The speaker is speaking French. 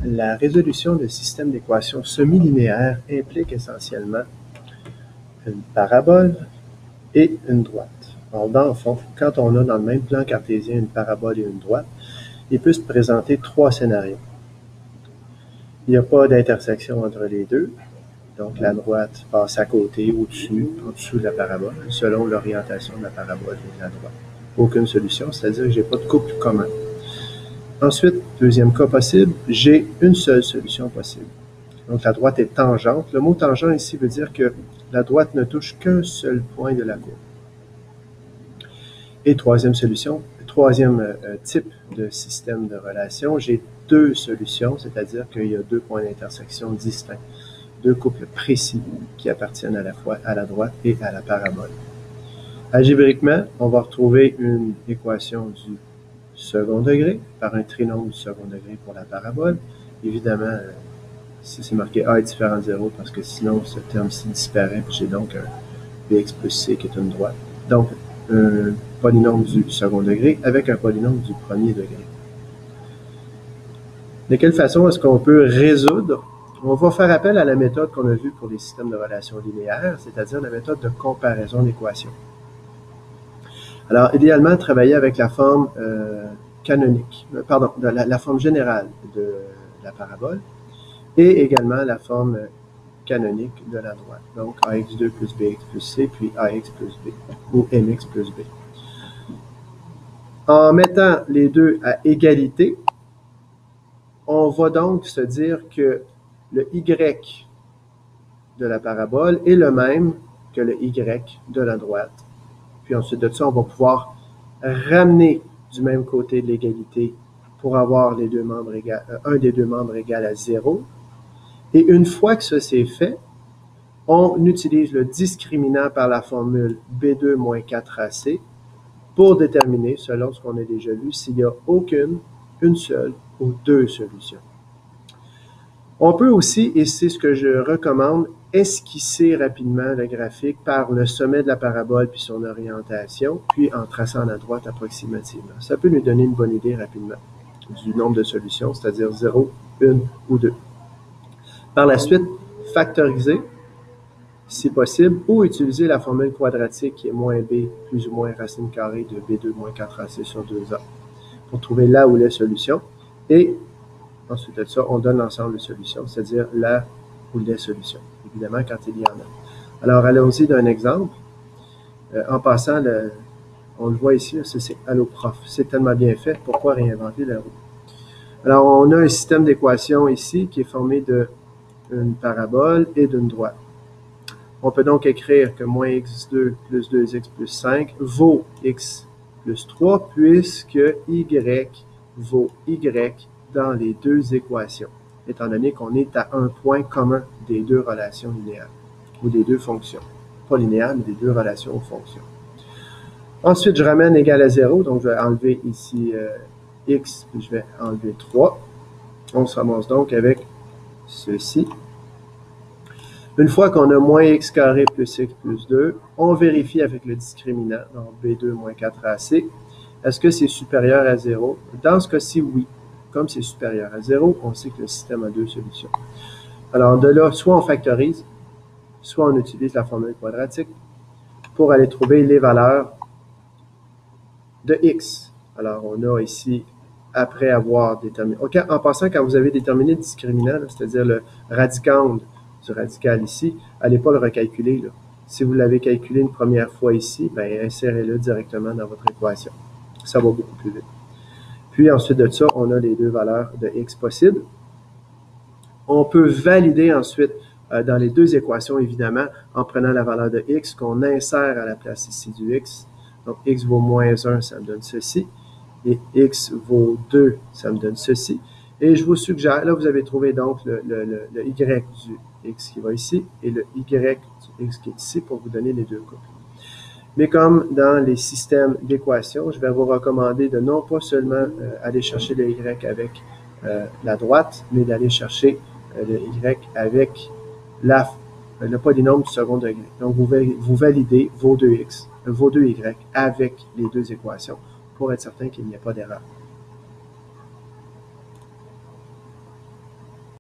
La résolution de systèmes d'équations semi-linéaires implique essentiellement une parabole et une droite. Alors, dans le fond, quand on a dans le même plan cartésien une parabole et une droite, il peut se présenter trois scénarios. Il n'y a pas d'intersection entre les deux, donc la droite passe à côté, au-dessus, en dessous de la parabole, selon l'orientation de la parabole et de la droite. Aucune solution, c'est-à-dire que je n'ai pas de couple commun. Ensuite, deuxième cas possible, j'ai une seule solution possible. Donc la droite est tangente. Le mot tangent ici veut dire que la droite ne touche qu'un seul point de la courbe. Et troisième solution, troisième type de système de relation, j'ai deux solutions, c'est-à-dire qu'il y a deux points d'intersection distincts, deux couples précis qui appartiennent à la fois à la droite et à la parabole. Algébriquement, on va retrouver une équation du second degré par un trinôme du second degré pour la parabole. Évidemment, si c'est marqué A est différent de 0, parce que sinon ce terme-ci disparaît, puis j'ai donc un Bx plus C qui est une droite. Donc, un polynôme du second degré avec un polynôme du premier degré. De quelle façon est-ce qu'on peut résoudre? On va faire appel à la méthode qu'on a vue pour les systèmes de relations linéaires, c'est-à-dire la méthode de comparaison d'équations. Alors, idéalement, travailler avec la forme canonique, la forme générale de la parabole et également la forme canonique de la droite. Donc, ax2 plus bx plus c, puis ax plus b, ou mx plus b. En mettant les deux à égalité, on va donc se dire que le y de la parabole est le même que le y de la droite. Puis ensuite de ça, on va pouvoir ramener du même côté de l'égalité pour avoir les deux membres un des deux membres égal à 0. Et une fois que ça c'est fait, on utilise le discriminant par la formule B2 moins 4AC pour déterminer, selon ce qu'on a déjà vu, s'il n'y a aucune, une seule ou deux solutions. On peut aussi, et c'est ce que je recommande, esquisser rapidement le graphique par le sommet de la parabole puis son orientation, puis en traçant la droite approximativement. Ça peut nous donner une bonne idée rapidement du nombre de solutions, c'est-à-dire 0, 1 ou 2. Par la suite, factoriser, si possible, ou utiliser la formule quadratique qui est moins b plus ou moins racine carrée de b2 moins 4ac sur 2a pour trouver là où les solutions. Et ensuite de ça, on donne l'ensemble de solutions, c'est-à-dire là où les solutions, évidemment quand il y en a. Alors, allons-y d'un exemple. En passant, on le voit ici, c'est Allo Prof. C'est tellement bien fait, pourquoi réinventer la roue? Alors, on a un système d'équations ici qui est formé d'une parabole et d'une droite. On peut donc écrire que moins x2 plus 2x plus 5 vaut x plus 3 puisque y vaut y dans les deux équations, étant donné qu'on est à un point commun des deux relations linéaires, ou des deux fonctions. Pas linéaires, mais des deux relations aux fonctions. Ensuite, je ramène égal à 0, donc je vais enlever ici x, puis je vais enlever 3. On se ramasse donc avec ceci. Une fois qu'on a moins x carré plus x plus 2, on vérifie avec le discriminant, donc b2 moins 4ac. Est-ce que c'est supérieur à 0? Dans ce cas-ci, oui. Comme c'est supérieur à 0, on sait que le système a deux solutions. Alors de là, soit on factorise, soit on utilise la formule quadratique pour aller trouver les valeurs de x. Alors on a ici, après avoir déterminé... Okay, en passant, quand vous avez déterminé le discriminant, c'est-à-dire le radicand du radical ici, n'allez pas le recalculer. Là. Si vous l'avez calculé une première fois ici, ben, insérez-le directement dans votre équation. Ça va beaucoup plus vite. Puis ensuite de ça, on a les deux valeurs de x possibles. On peut valider ensuite dans les deux équations, évidemment, en prenant la valeur de x qu'on insère à la place ici du x. Donc x vaut moins 1, ça me donne ceci. Et x vaut 2, ça me donne ceci. Et je vous suggère, là vous avez trouvé donc le y du x qui va ici et le y du x qui est ici pour vous donner les deux couples. Mais comme dans les systèmes d'équations, je vais vous recommander de non pas seulement aller chercher le y avec la droite, mais d'aller chercher le y avec le polynôme du second degré. Donc, vous validez vos deux y avec les deux équations pour être certain qu'il n'y a pas d'erreur.